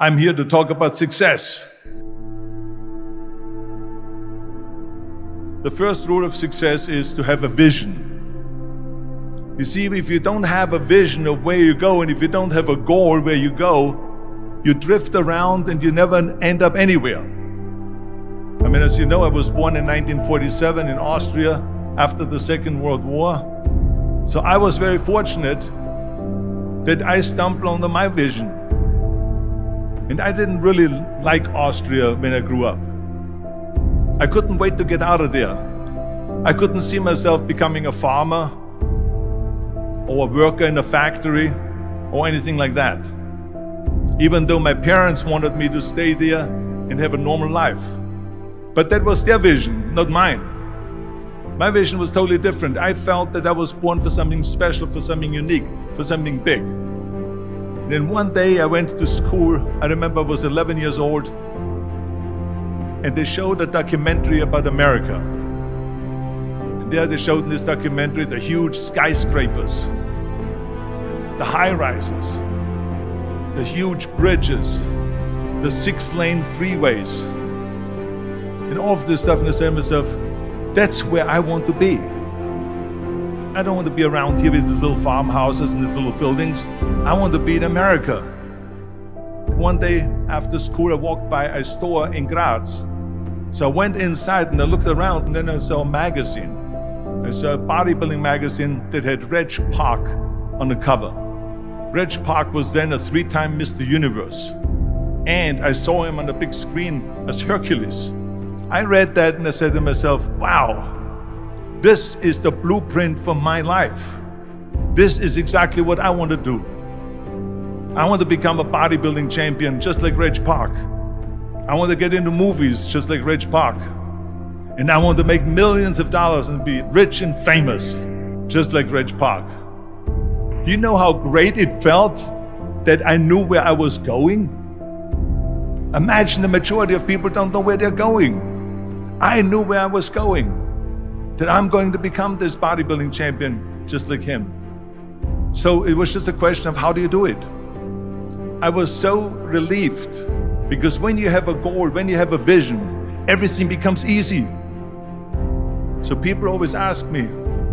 I'm here to talk about success. The first rule of success is to have a vision. You see, if you don't have a vision of where you go, and if you don't have a goal where you go, you drift around and you never end up anywhere. I mean, as you know, I was born in 1947 in Austria after the Second World War. So I was very fortunate that I stumbled onto my vision. And I didn't really like Austria when I grew up. I couldn't wait to get out of there. I couldn't see myself becoming a farmer or a worker in a factory or anything like that. Even though my parents wanted me to stay there and have a normal life. But that was their vision, not mine. My vision was totally different. I felt that I was born for something special, for something unique, for something big. Then one day I went to school. I remember I was 11 years old, and they showed a documentary about America. And there they showed in this documentary the huge skyscrapers, the high-rises, the huge bridges, the 6-lane freeways, and all of this stuff. And I said to myself, that's where I want to be. I don't want to be around here with these little farmhouses and these little buildings. I want to be in America. One day after school, I walked by a store in Graz. So I went inside and I looked around, and then I saw a magazine. I saw a bodybuilding magazine that had Reg Park on the cover. Reg Park was then a 3-time Mr. Universe. And I saw him on the big screen as Hercules. I read that and I said to myself, wow, this is the blueprint for my life. This is exactly what I want to do. I want to become a bodybuilding champion just like Reg Park. I want to get into movies just like Reg Park. And I want to make millions of dollars and be rich and famous just like Reg Park. Do you know how great it felt that I knew where I was going? Imagine the majority of people don't know where they're going. I knew where I was going, that I'm going to become this bodybuilding champion just like him. So it was just a question of how do you do it? I was so relieved, because when you have a goal, when you have a vision, everything becomes easy. So people always ask me,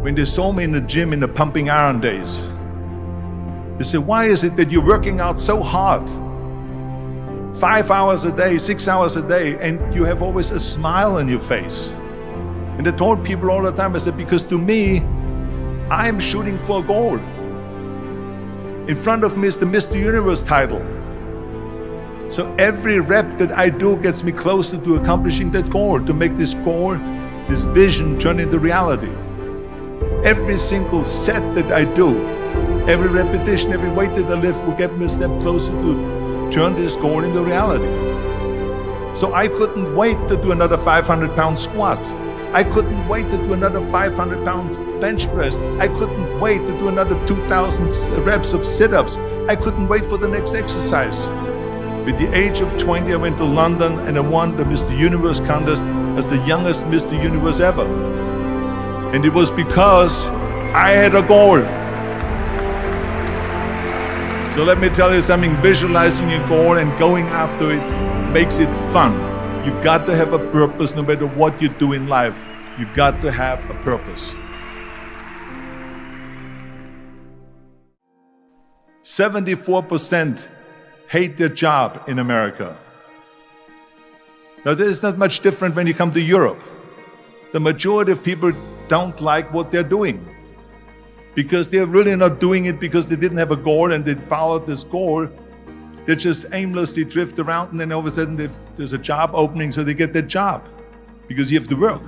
when they saw me in the gym in the pumping iron days, they say, why is it that you're working out so hard? 5 hours a day, 6 hours a day, and you have always a smile on your face. And I told people all the time, I said, because to me, I'm shooting for a goal. In front of me is the Mr. Universe title. So every rep that I do gets me closer to accomplishing that goal, to make this goal, this vision turn into reality. Every single set that I do, every repetition, every weight that I lift will get me a step closer to turn this goal into reality. So I couldn't wait to do another 500-pound squat. I couldn't wait to do another 500-pound bench press. I couldn't wait to do another 2,000 reps of sit-ups. I couldn't wait for the next exercise. At the age of 20, I went to London and I won the Mr. Universe contest as the youngest Mr. Universe ever. And it was because I had a goal. So let me tell you something, visualizing your goal and going after it makes it fun. You've got to have a purpose no matter what you do in life. You've got to have a purpose. 74% hate their job in America. Now, this is not much different when you come to Europe. The majority of people don't like what they're doing, because they're really not doing it because they didn't have a goal and they followed this goal. They just aimlessly drift around, and then all of a sudden there's a job opening, so they get that job because you have to work.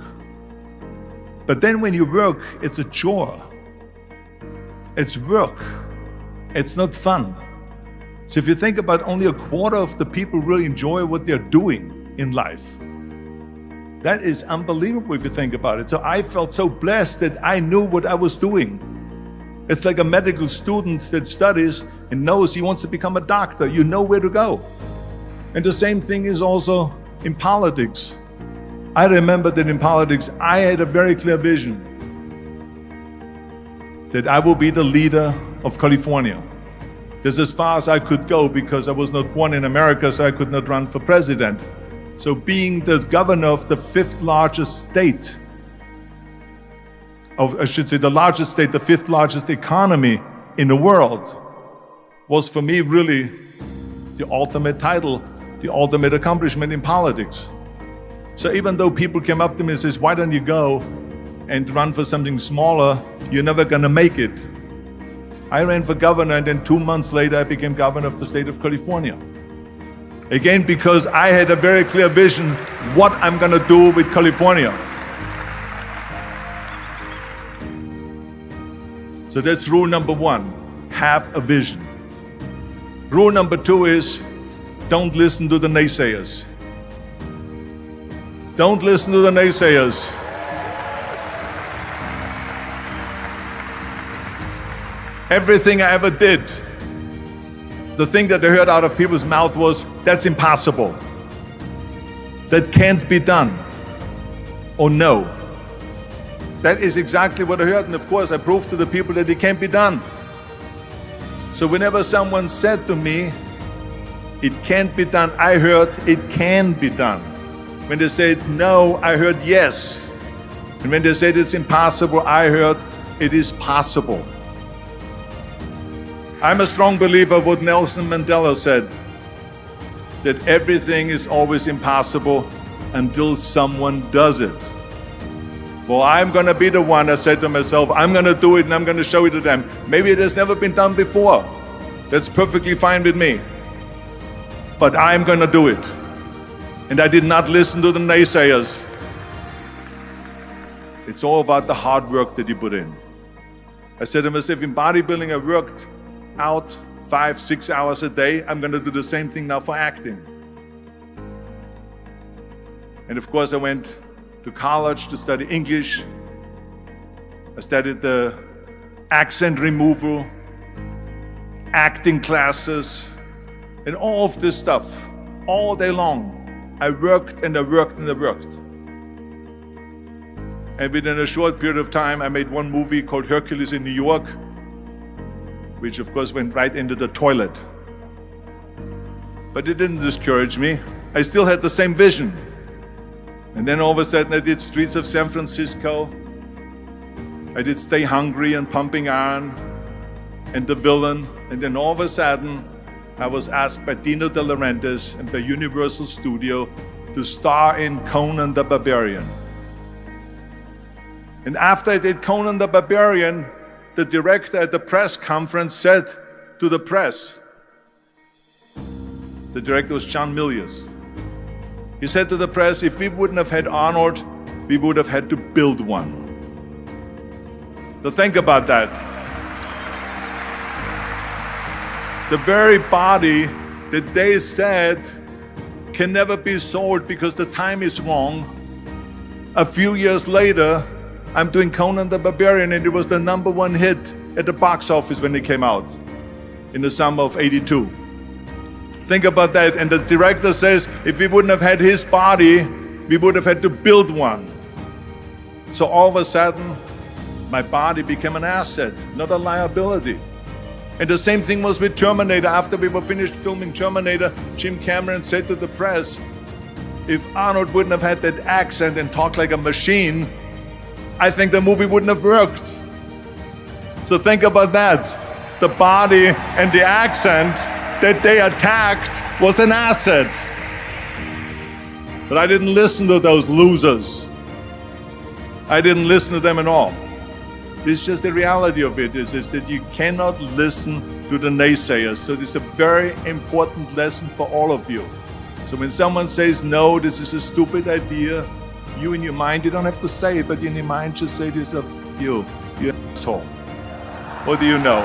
But then when you work, it's a chore. It's work. It's not fun. So if you think about, only a quarter of the people really enjoy what they're doing in life. That is unbelievable if you think about it. So I felt so blessed that I knew what I was doing. It's like a medical student that studies and knows he wants to become a doctor. You know where to go. And the same thing is also in politics. I remember that in politics, I had a very clear vision that I will be the leader of California. That's as far as I could go because I was not born in America, so I could not run for president. So being the governor of the fifth largest state, the largest state, the fifth largest economy in the world, was for me really the ultimate title, the ultimate accomplishment in politics. So even though people came up to me and says, why don't you go and run for something smaller, you're never gonna make it. I ran for governor, and then 2 months later I became governor of the state of California. Again, because I had a very clear vision what I'm gonna do with California. So that's rule number one, have a vision. Rule number two is, don't listen to the naysayers. Don't listen to the naysayers. Everything I ever did, the thing that I heard out of people's mouth was, that's impossible. That can't be done. Or no. That is exactly what I heard, and of course I proved to the people that it can't be done. So whenever someone said to me, it can't be done, I heard, it can be done. When they said no, I heard yes. And when they said it's impossible, I heard, it is possible. I'm a strong believer of what Nelson Mandela said, that everything is always impossible until someone does it. Well, I'm gonna be the one, I said to myself, I'm gonna do it and I'm gonna show it to them. Maybe it has never been done before. That's perfectly fine with me. But I'm gonna do it. And I did not listen to the naysayers. It's all about the hard work that you put in. I said to myself, in bodybuilding I worked out 5-6 hours a day. I'm gonna do the same thing now for acting. And of course I went to college to study English. I studied the accent removal, acting classes, and all of this stuff, all day long. I worked and I worked and I worked. And within a short period of time, I made one movie called Hercules in New York, which of course went right into the toilet. But it didn't discourage me. I still had the same vision. And then all of a sudden I did Streets of San Francisco. I did Stay Hungry and Pumping Iron and The Villain. And then all of a sudden I was asked by Dino De Laurentiis and by Universal Studio to star in Conan the Barbarian. And after I did Conan the Barbarian, the director at the press conference said to the press, the director was John Milius. He said to the press, if we wouldn't have had Arnold, we would have had to build one. So think about that. The very body that they said can never be sold because the time is wrong. A few years later, I'm doing Conan the Barbarian, and it was the #1 hit at the box office when it came out in the summer of '82. Think about that. And the director says, if we wouldn't have had his body, we would have had to build one. So all of a sudden, my body became an asset, not a liability. And the same thing was with Terminator. After we were finished filming Terminator, Jim Cameron said to the press, if Arnold wouldn't have had that accent and talked like a machine, I think the movie wouldn't have worked. So think about that. The body and the accent that they attacked was an asset. But I didn't listen to those losers. I didn't listen to them at all. It's just the reality of it is that you cannot listen to the naysayers. So this is a very important lesson for all of you. So when someone says, no, this is a stupid idea, you in your mind, you don't have to say it, but in your mind just say to yourself, you're an asshole. What do you know?